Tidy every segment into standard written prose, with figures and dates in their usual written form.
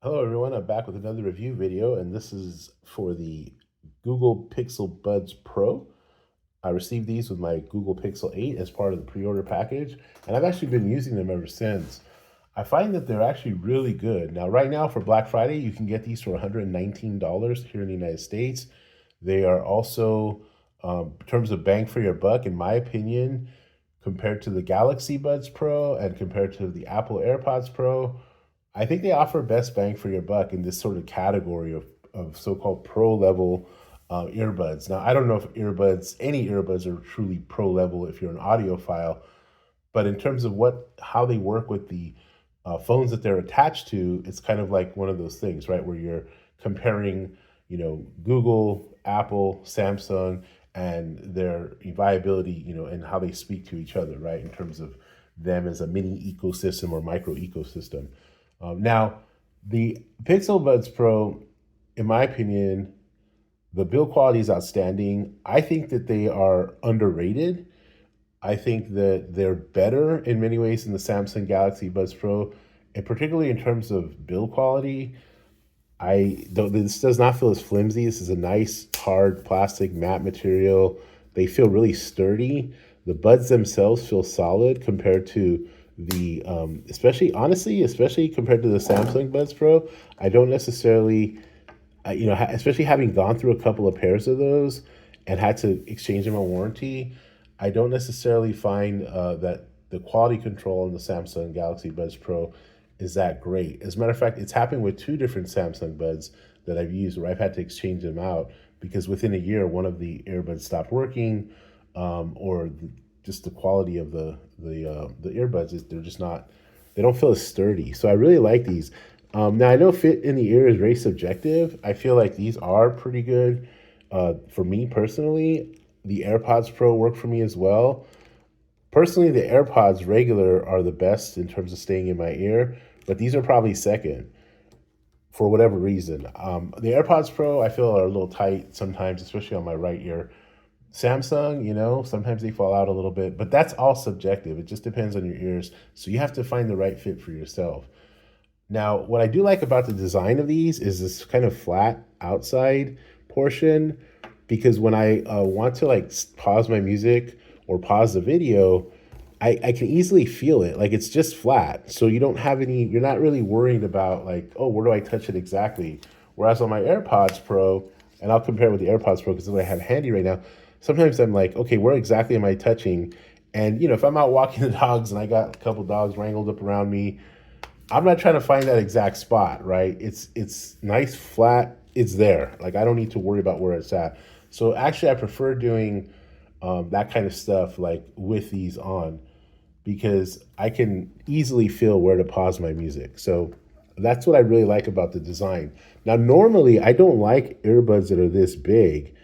Hello everyone, I'm back with another review video, and this is for the Google Pixel Buds Pro. I received these with my Google Pixel 8 as part of the pre-order package, and I've actually been using them ever since. I find that they're actually really good. Now, right now for Black Friday, you can get these for $119 here in the United States. They are also, in terms of bang for your buck, in my opinion, compared to the Galaxy Buds Pro and compared to the Apple AirPods Pro, I think they offer best bang for your buck in this sort of category of so-called pro level earbuds. Now, I don't know if any earbuds are truly pro level if you're an audiophile, but in terms of how they work with the phones that they're attached to, it's kind of like one of those things, right? Where you're comparing, Google, Apple, Samsung, and their viability, and how they speak to each other, right? In terms of them as a mini ecosystem or micro ecosystem. Now, the Pixel Buds Pro, in my opinion, the build quality is outstanding. I think that they are underrated. I think that they're better in many ways than the Samsung Galaxy Buds Pro, and particularly in terms of build quality. This does not feel as flimsy. This is a nice, hard plastic matte material. They feel really sturdy. The buds themselves feel solid compared to especially honestly, especially compared to the Samsung Buds Pro. I don't necessarily, especially having gone through a couple of pairs of those and had to exchange them on warranty, I don't necessarily find that the quality control on the Samsung Galaxy Buds Pro is that great. As a matter of fact, it's happened with two different Samsung Buds that I've used where I've had to exchange them out because within a year, one of the earbuds stopped working, just the quality of the earbuds is they're just not they don't feel as sturdy. So I really like these. Now I know fit in the ear is very subjective. I feel like these are pretty good. For me personally, the AirPods Pro work for me as well. Personally, the AirPods regular are the best in terms of staying in my ear, but these are probably second for whatever reason. The AirPods Pro I feel are a little tight sometimes, especially on my right ear. Samsung, sometimes they fall out a little bit, but that's all subjective. It just depends on your ears. So you have to find the right fit for yourself. Now, what I do like about the design of these is this kind of flat outside portion, because when I want to like pause my music or pause the video, I can easily feel it. Like it's just flat. So you're not really worried about like, oh, where do I touch it exactly? Whereas on my AirPods Pro, and I'll compare it with the AirPods Pro because I have handy right now, sometimes I'm like, okay, where exactly am I touching? And if I'm out walking the dogs and I got a couple dogs wrangled up around me, I'm not trying to find that exact spot, right? It's nice, flat, it's there. Like I don't need to worry about where it's at. So actually, I prefer doing that kind of stuff like with these on because I can easily feel where to pause my music. So that's what I really like about the design. Now, normally I don't like earbuds that are this big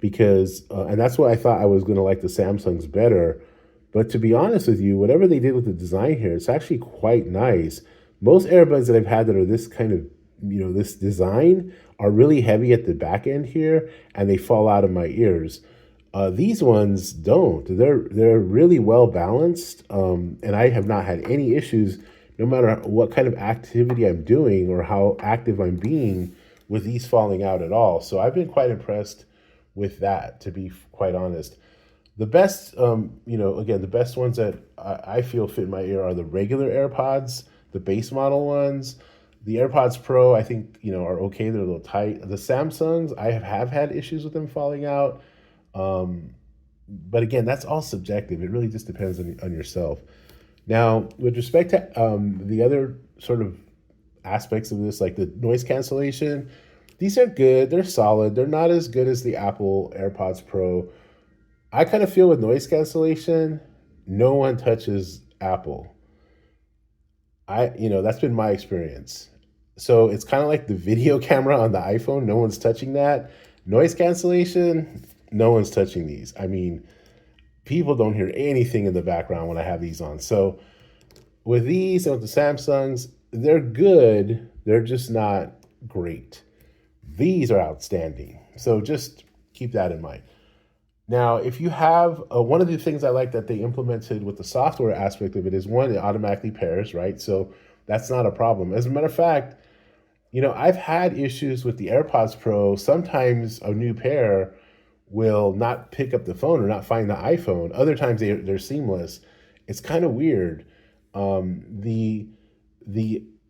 because, and that's why I thought I was going to like the Samsungs better. But to be honest with you, whatever they did with the design here, it's actually quite nice. Most earbuds that I've had that are this kind of, this design are really heavy at the back end here and they fall out of my ears. These ones don't. They're really well balanced, and I have not had any issues, no matter what kind of activity I'm doing or how active I'm being, with these falling out at all. So I've been quite impressed with that, to be quite honest. The best, again, the best ones that I feel fit my ear are the regular AirPods, the base model ones. The AirPods Pro, I think, are okay. They're a little tight. The Samsungs, I have had issues with them falling out. Um, but again, that's all subjective. It really just depends on yourself. Now, with respect to the other sort of aspects of this, like the noise cancellation, these are good. They're solid. They're not as good as the Apple AirPods Pro. I kind of feel with noise cancellation, no one touches Apple. That's been my experience. So it's kind of like the video camera on the iPhone. No one's touching that. Noise cancellation, no one's touching these. I mean, people don't hear anything in the background when I have these on. So with these and with the Samsungs, they're good. They're just not great. These are outstanding. So just keep that in mind. Now, if you have one of the things I like that they implemented with the software aspect of it is one, it automatically pairs, right? So that's not a problem. As a matter of fact, I've had issues with the AirPods Pro. Sometimes a new pair will not pick up the phone or not find the iPhone. Other times they're seamless. It's kind of weird.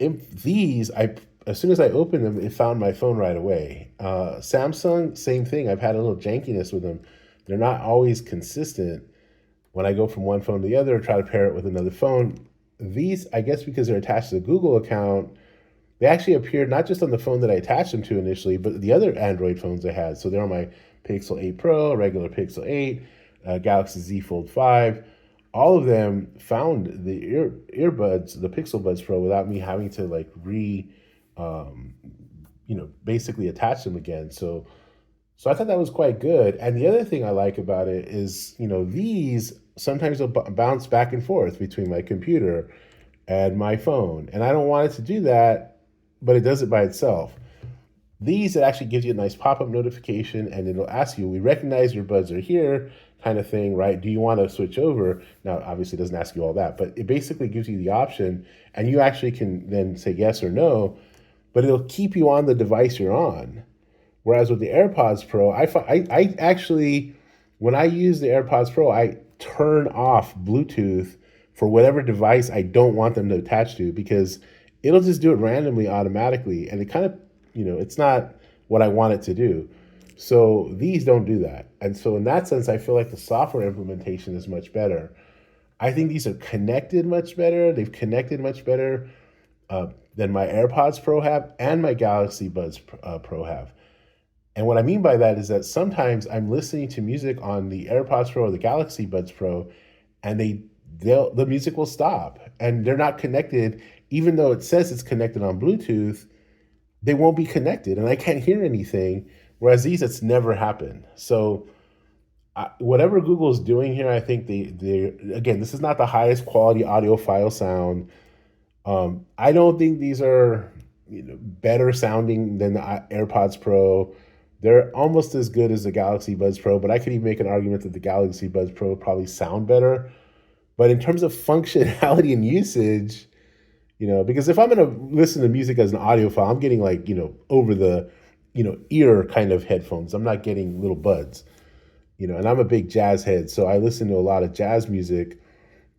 These I as soon as I opened them, it found my phone right away. Samsung, same thing. I've had a little jankiness with them. They're not always consistent when I go from one phone to the other, try to pair it with another phone. These, I guess because they're attached to the Google account, they actually appeared not just on the phone that I attached them to initially, but the other Android phones I had. So they're on my Pixel 8 Pro, regular Pixel 8, Galaxy Z Fold 5. All of them found the earbuds, the Pixel Buds Pro, without me having to like basically attach them again. So I thought that was quite good. And the other thing I like about it is, these sometimes will bounce back and forth between my computer and my phone. And I don't want it to do that, but it does it by itself. These, it actually gives you a nice pop-up notification, and it'll ask you, we recognize your buds are here, kind of thing, right? Do you want to switch over? Now, obviously, it doesn't ask you all that, but it basically gives you the option, and you actually can then say yes or no, but it'll keep you on the device you're on. Whereas with the AirPods Pro, I actually, when I use the AirPods Pro, I turn off Bluetooth for whatever device I don't want them to attach to, because it'll just do it randomly automatically. And it kind of, it's not what I want it to do. So these don't do that. And so in that sense, I feel like the software implementation is much better. I think these are connected much better. They've connected much better than my AirPods Pro have and my Galaxy Buds Pro have. And what I mean by that is that sometimes I'm listening to music on the AirPods Pro or the Galaxy Buds Pro, and the music will stop, and they're not connected. Even though it says it's connected on Bluetooth, they won't be connected, and I can't hear anything. Whereas these, it's never happened. So whatever Google's doing here, I think they again, this is not the highest quality audiophile sound. I don't think these are better sounding than the AirPods Pro. They're almost as good as the Galaxy Buds Pro, but I could even make an argument that the Galaxy Buds Pro probably sound better. But in terms of functionality and usage, because if I'm going to listen to music as an audiophile, I'm getting like, over the, ear kind of headphones. I'm not getting little buds, and I'm a big jazz head. So I listen to a lot of jazz music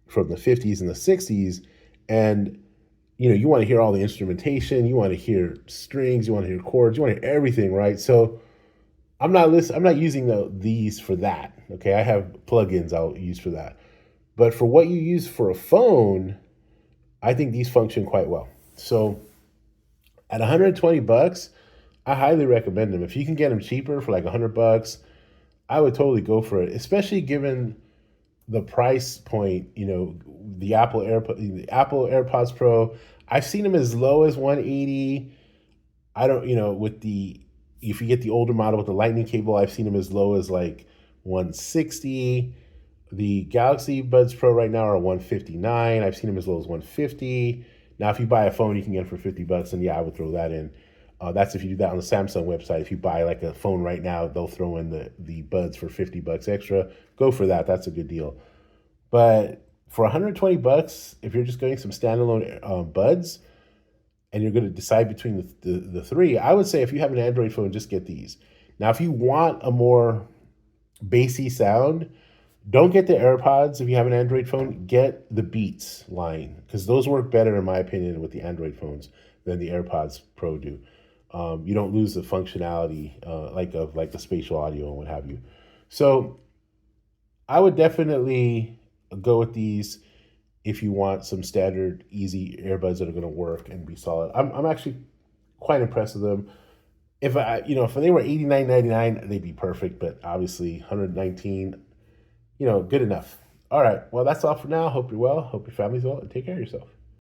from the 50s and the 60s. And, you want to hear all the instrumentation, you want to hear strings, you want to hear chords, you want to hear everything, right? So I'm not using these for that. Okay. I have plugins I'll use for that. But for what you use for a phone, I think these function quite well. So at $120, I highly recommend them. If you can get them cheaper for like $100, I would totally go for it, especially given the price point. The Apple AirPods Pro, I've seen them as low as 180. I don't, if you get the older model with the lightning cable, I've seen them as low as like 160. The Galaxy Buds Pro right now are 159. I've seen them as low as 150. Now, if you buy a phone, you can get it for $50, and yeah, I would throw that in. That's if you do that on the Samsung website. If you buy like a phone right now, they'll throw in the buds for $50 extra. Go for that. That's a good deal. But for $120, if you're just getting some standalone buds, and you're going to decide between the three, I would say if you have an Android phone, just get these. Now, if you want a more bassy sound, don't get the AirPods. If you have an Android phone, get the Beats line, because those work better, in my opinion, with the Android phones than the AirPods Pro do. You don't lose the functionality like the spatial audio and what have you. So I would definitely go with these if you want some standard, easy earbuds that are going to work and be solid. I'm actually quite impressed with them. If if they were $89.99, they'd be perfect. But obviously, $119, good enough. All right. Well, that's all for now. Hope you're well. Hope your family's well, and take care of yourself.